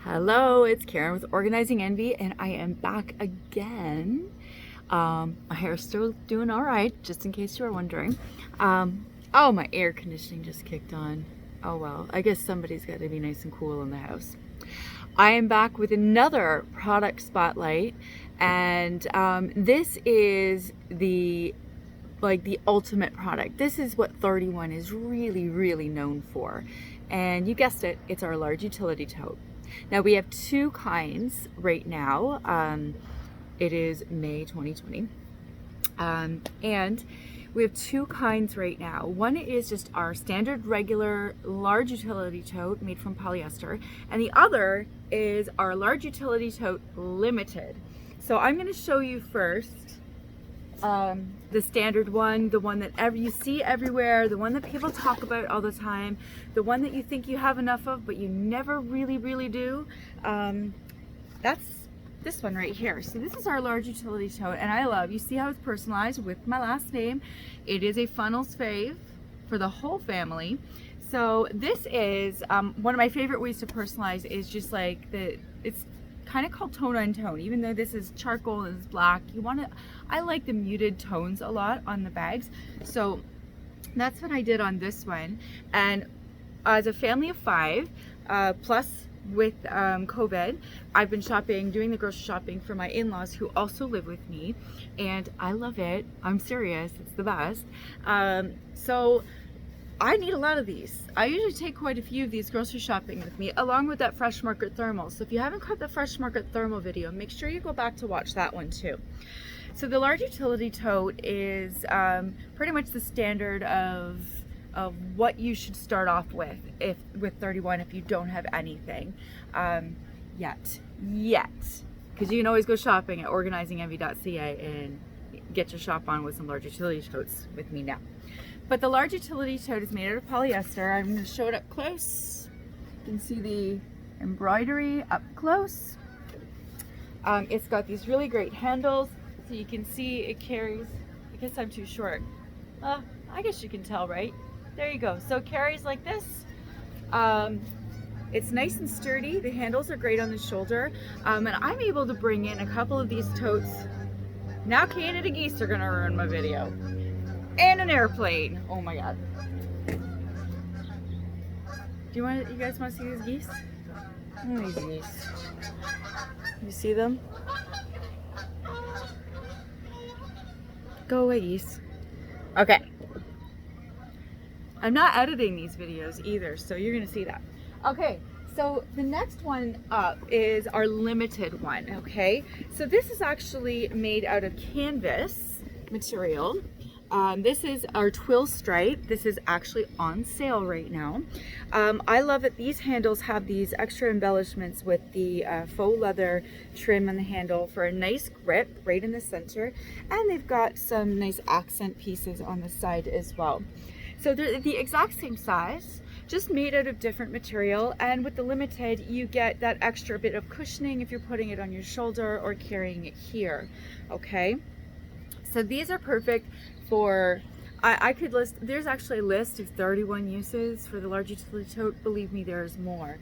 Hello, it's Karen with Organizing Envy, and I am back again. My hair's still doing all right, just in case you were wondering. Oh, my air conditioning just kicked on. Oh well, I guess somebody's got to be nice and cool in the house. I am back with another product spotlight, and this is the ultimate product. This is what 31 is really known for, and you guessed it, it's our large utility tote. Now we have two kinds right now. It is May 2020, and we have two kinds right now. One is just our standard regular large utility tote made from polyester, and the other is our large utility tote limited. So I'm going to show you first the standard one, the one that you see everywhere, the one that people talk about all the time, the one that you think you have enough of but you never really do. That's this one right here. So this is our large utility tote, and I love, you see how it's personalized with my last name. It is a funnels fave for the whole family. So this is one of my favorite ways to personalize is just like it's kind of called tone on tone. Even though this is charcoal and it's black, I like the muted tones a lot on the bags, so that's what I did on this one. And as a family of 5 plus with COVID, I've been doing the grocery shopping for my in-laws who also live with me, and I love it. I'm serious, it's the best. So I need a lot of these. I usually take quite a few of these grocery shopping with me, along with that Fresh Market Thermal. So if you haven't caught the Fresh Market Thermal video, make sure you go back to watch that one too. So the large utility tote is pretty much the standard of what you should start off with with 31 if you don't have anything yet. Because you can always go shopping at organizingenvy.ca and get your shop on with some large utility totes with me now. But the large utility tote is made out of polyester. I'm going to show it up close. You can see the embroidery up close. It's got these really great handles, so you can see it carries, I guess I'm too short. I guess you can tell, right? There you go. So it carries like this. It's nice and sturdy. The handles are great on the shoulder. And I'm able to bring in a couple of these totes. Now Canada geese are going to ruin my video. And an airplane. Oh my god. You guys want to see these geese? Oh, these geese. You see them? Go away, geese. Okay. I'm not editing these videos either, so you're gonna see that. Okay, so the next one up is our limited one, okay? So this is actually made out of canvas material. This is our twill stripe. This is actually on sale right now. I love that these handles have these extra embellishments with the faux leather trim on the handle for a nice grip right in the center, and they've got some nice accent pieces on the side as well. So they're the exact same size, just made out of different material, and with the limited you get that extra bit of cushioning if you're putting it on your shoulder or carrying it here, okay? So these are perfect for, I could list, there's actually a list of 31 uses for the large utility tote. Believe me, there's more.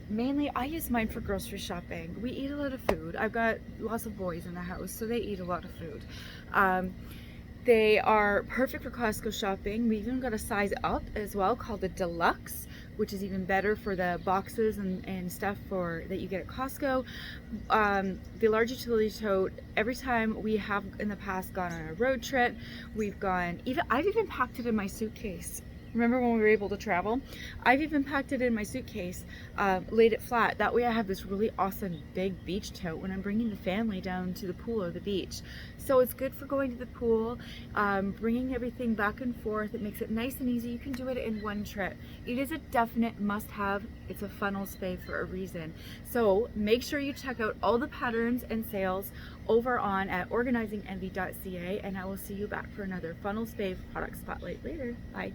Mainly I use mine for grocery shopping. We eat a lot of food. I've got lots of boys in the house, so they eat a lot of food. They are perfect for Costco shopping. We even got a size up as well called the Deluxe, which is even better for the boxes and stuff that you get at Costco. The large utility tote, every time we have in the past gone on a road trip, I've even packed it in my suitcase. Remember when we were able to travel? I've even packed it in my suitcase, laid it flat. That way I have this really awesome big beach tote when I'm bringing the family down to the pool or the beach. So it's good for going to the pool, bringing everything back and forth. It makes it nice and easy. You can do it in one trip. It is a definite must-have. It's a funnels fave for a reason. So make sure you check out all the patterns and sales over on at organizingenvy.ca, and I will see you back for another funnels fave product spotlight later. Bye.